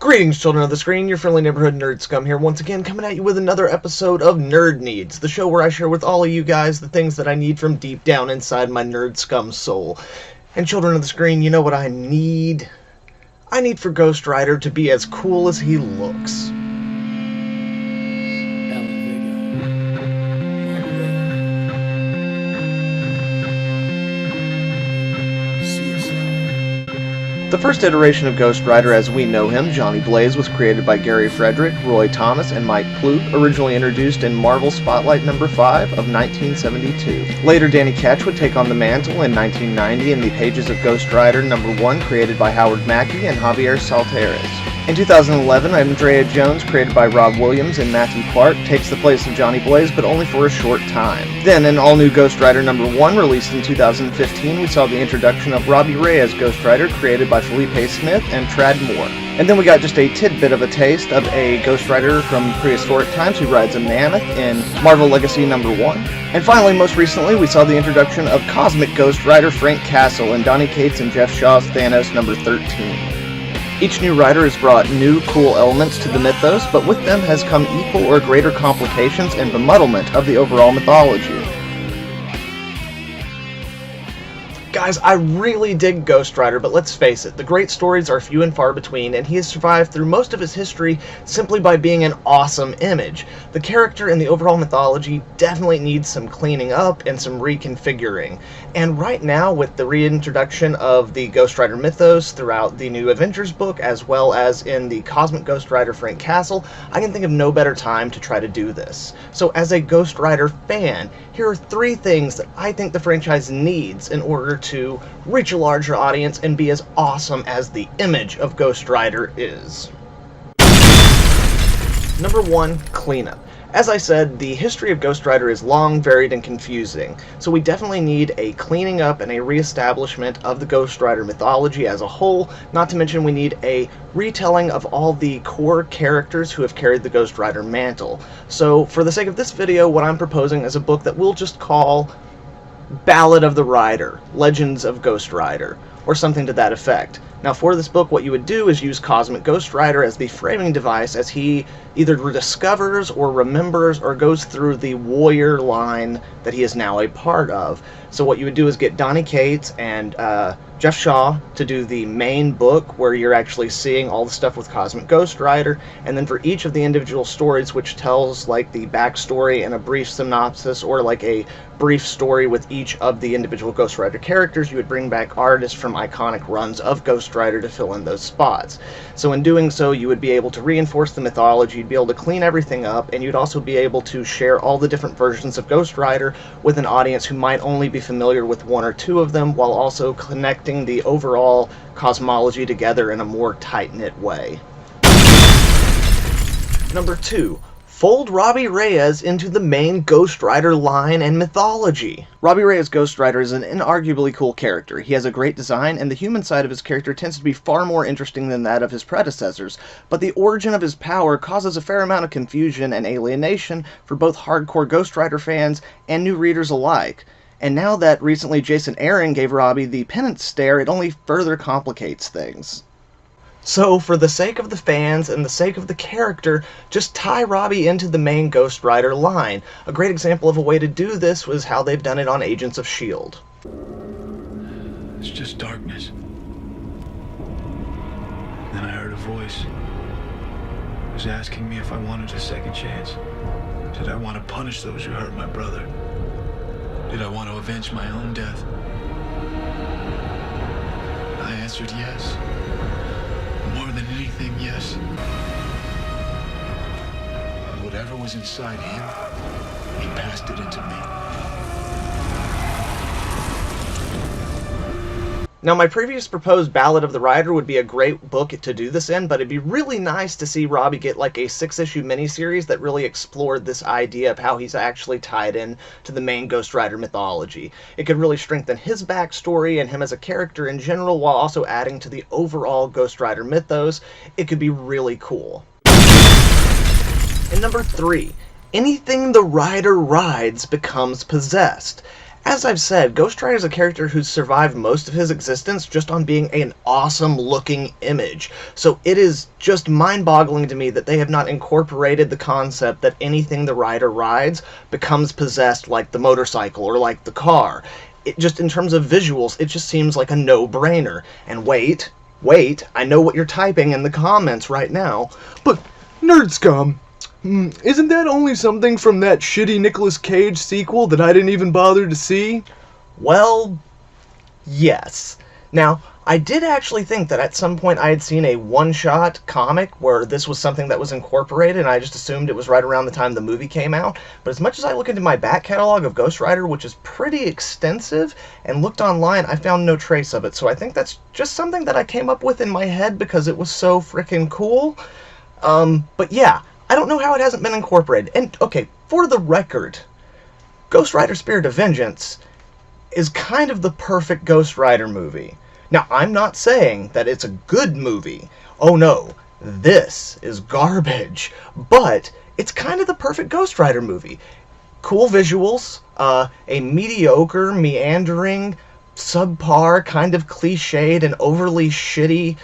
Greetings, children of the screen, your friendly neighborhood nerd scum here once again, coming at you with another episode of Nerd Needs, the show where I share with all of you guys the things that I need from deep down inside my nerd scum soul. And children of the screen, you know what I need? I need for Ghost Rider to be as cool as he looks. The first iteration of Ghost Rider as we know him, Johnny Blaze, was created by Gary Frederick, Roy Thomas, and Mike Ploog, originally introduced in Marvel Spotlight number 5 of 1972. Later, Danny Ketch would take on the mantle in 1990 in the pages of Ghost Rider number 1, created by Howard Mackie and Javier Saltares. In 2011, Andrea Jones, created by Rob Williams and Matthew Clark, takes the place of Johnny Blaze, but only for a short time. Then, in all-new Ghost Rider number 1, released in 2015, we saw the introduction of Robbie Reyes Ghost Rider, created by Felipe Smith and Trad Moore. And then we got just a tidbit of a taste of a Ghost Rider from prehistoric times who rides a mammoth in Marvel Legacy number 1. And finally, most recently, we saw the introduction of Cosmic Ghost Rider Frank Castle in Donny Cates and Jeff Shaw's Thanos number 13. Each new rider has brought new, cool elements to the mythos, but with them has come equal or greater complications and bemuddlement of the overall mythology. Guys, I really dig Ghost Rider, but let's face it, the great stories are few and far between, and he has survived through most of his history simply by being an awesome image. The character and the overall mythology definitely needs some cleaning up and some reconfiguring. And right now, with the reintroduction of the Ghost Rider mythos throughout the new Avengers book, as well as in the Cosmic Ghost Rider Frank Castle, I can think of no better time to try to do this. So as a Ghost Rider fan, here are 3 things that I think the franchise needs in order to reach a larger audience and be as awesome as the image of Ghost Rider is. Number 1, cleanup. As I said, the history of Ghost Rider is long, varied, and confusing, so we definitely need a cleaning up and a reestablishment of the Ghost Rider mythology as a whole, not to mention we need a retelling of all the core characters who have carried the Ghost Rider mantle. So, for the sake of this video, what I'm proposing is a book that we'll just call Ballad of the Rider, Legends of Ghost Rider, or something to that effect. Now for this book, what you would do is use Cosmic Ghost Rider as the framing device as he either rediscovers or remembers or goes through the warrior line that he is now a part of. So what you would do is get Donny Cates and Jeff Shaw to do the main book where you're actually seeing all the stuff with Cosmic Ghost Rider, and then for each of the individual stories which tells like the backstory and a brief synopsis or like a brief story with each of the individual Ghost Rider characters, you would bring back artists from iconic runs of Ghost Rider to fill in those spots. So in doing so, you would be able to reinforce the mythology, you'd be able to clean everything up, and you'd also be able to share all the different versions of Ghost Rider with an audience who might only be familiar with 1 or 2 of them, while also connecting the overall cosmology together in a more tight-knit way. Number 2. Fold Robbie Reyes into the main Ghost Rider line and mythology. Robbie Reyes Ghost Rider is an inarguably cool character. He has a great design, and the human side of his character tends to be far more interesting than that of his predecessors, but the origin of his power causes a fair amount of confusion and alienation for both hardcore Ghost Rider fans and new readers alike. And now that recently Jason Aaron gave Robbie the penance stare, it only further complicates things. So, for the sake of the fans and the sake of the character, just tie Robbie into the main Ghost Rider line. A great example of a way to do this was how they've done it on Agents of S.H.I.E.L.D. It's just darkness. Then I heard a voice. It was asking me if I wanted a second chance. Did I want to punish those who hurt my brother? Did I want to avenge my own death? I answered yes. More than anything, yes. Whatever was inside him, he passed it into me. Now, my previous proposed Ballad of the Rider would be a great book to do this in, but it'd be really nice to see Robbie get like a 6-issue miniseries that really explored this idea of how he's actually tied in to the main Ghost Rider mythology. It could really strengthen his backstory and him as a character in general, while also adding to the overall Ghost Rider mythos. It could be really cool. And number 3, anything the rider rides becomes possessed. As I've said, Ghost Rider is a character who's survived most of his existence just on being an awesome-looking image. So it is just mind-boggling to me that they have not incorporated the concept that anything the rider rides becomes possessed like the motorcycle or like the car. It just, in terms of visuals, it just seems like a no-brainer. And wait, I know what you're typing in the comments right now, but Nerd Scum, isn't that only something from that shitty Nicolas Cage sequel that I didn't even bother to see? Well, yes. Now, I did actually think that at some point I had seen a one-shot comic where this was something that was incorporated, and I just assumed it was right around the time the movie came out. But as much as I look into my back catalog of Ghost Rider, which is pretty extensive, and looked online, I found no trace of it. So I think that's just something that I came up with in my head because it was so freaking cool. But yeah, I don't know how it hasn't been incorporated. And, okay, for the record, Ghost Rider Spirit of Vengeance is kind of the perfect Ghost Rider movie. Now, I'm not saying that it's a good movie. Oh no, this is garbage. But it's kind of the perfect Ghost Rider movie. Cool visuals, a mediocre, meandering, subpar, kind of cliched and overly shitty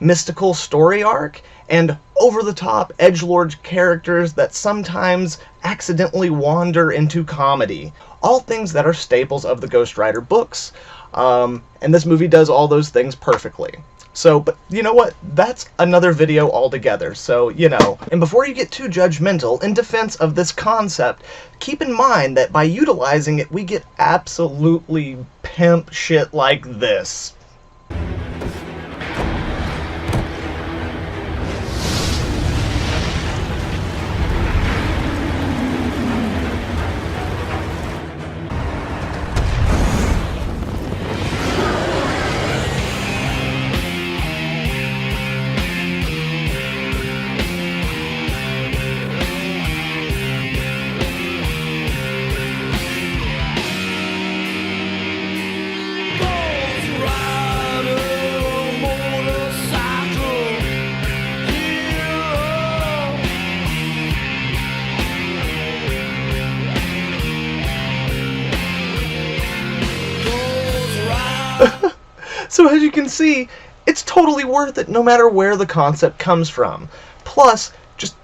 mystical story arc, and over-the-top edgelord characters that sometimes accidentally wander into comedy. All things that are staples of the Ghost Rider books. And this movie does all those things perfectly. So, but you know what? That's another video altogether, so, you know. And before you get too judgmental, in defense of this concept, keep in mind that by utilizing it, we get absolutely pimp shit like this. So as you can see, it's totally worth it no matter where the concept comes from. Plus, just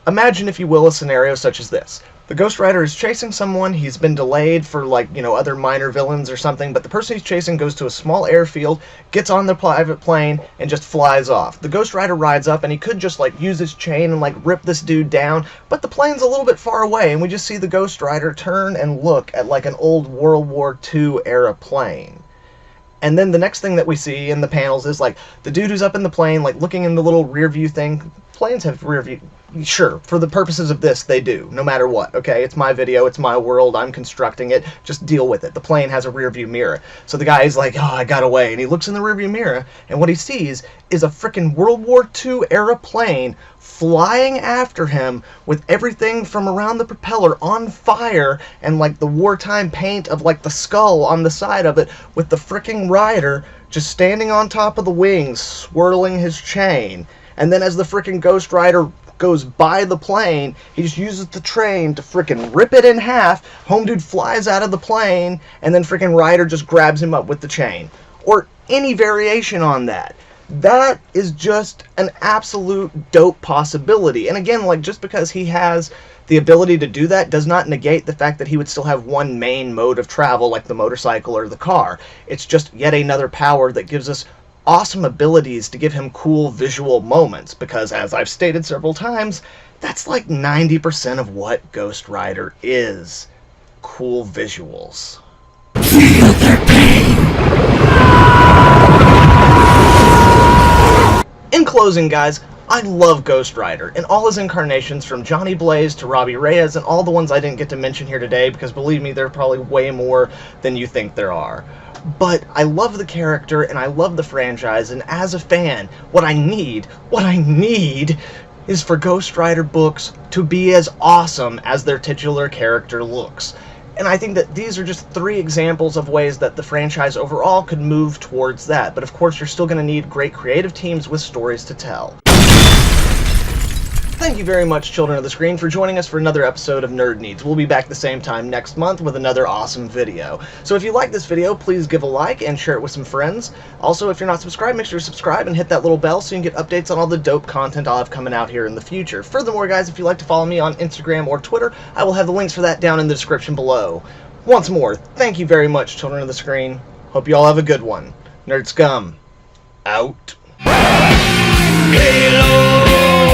imagine, if you will, a scenario such as this. The Ghost Rider is chasing someone, he's been delayed for, like, you know, other minor villains or something, but the person he's chasing goes to a small airfield, gets on the private plane, and just flies off. The Ghost Rider rides up, and he could just, like, use his chain and, like, rip this dude down, but the plane's a little bit far away, and we just see the Ghost Rider turn and look at, like, an old World War II era plane. And then the next thing that we see in the panels is, like, the dude who's up in the plane, like, looking in the little rear view thing. Planes have rear view. Sure, for the purposes of this, they do, no matter what, okay? It's my video, it's my world, I'm constructing it, just deal with it. The plane has a rear view mirror. So the guy's like, oh, I got away, and he looks in the rear view mirror, and what he sees is a frickin' World War II era plane flying after him with everything from around the propeller on fire, and, like, the wartime paint of, like, the skull on the side of it, with the frickin' rider just standing on top of the wings, swirling his chain. And then as the frickin' Ghost Rider goes by the plane, he just uses the train to frickin' rip it in half. Home dude flies out of the plane, and then frickin' Rider just grabs him up with the chain. Or any variation on that. That is just an absolute dope possibility. And again, like, just because he has the ability to do that does not negate the fact that he would still have one main mode of travel, like the motorcycle or the car. It's just yet another power that gives us awesome abilities to give him cool visual moments, because, as I've stated several times, that's like 90% of what Ghost Rider is. Cool visuals. Feel their pain! In closing, guys, I love Ghost Rider in all his incarnations, from Johnny Blaze to Robbie Reyes, and all the ones I didn't get to mention here today, because believe me, there are probably way more than you think there are. But I love the character, and I love the franchise, and as a fan, what I need is for Ghost Rider books to be as awesome as their titular character looks. And I think that these are just 3 examples of ways that the franchise overall could move towards that. But of course, you're still going to need great creative teams with stories to tell. Thank you very much, children of the screen, for joining us for another episode of Nerd Needs. We'll be back the same time next month with another awesome video. So if you like this video, please give a like and share it with some friends. Also, if you're not subscribed, make sure to subscribe and hit that little bell so you can get updates on all the dope content I'll have coming out here in the future. Furthermore, guys, if you'd like to follow me on Instagram or Twitter, I will have the links for that down in the description below. Once more, thank you very much, children of the screen. Hope you all have a good one. Nerd Scum, out. Halo!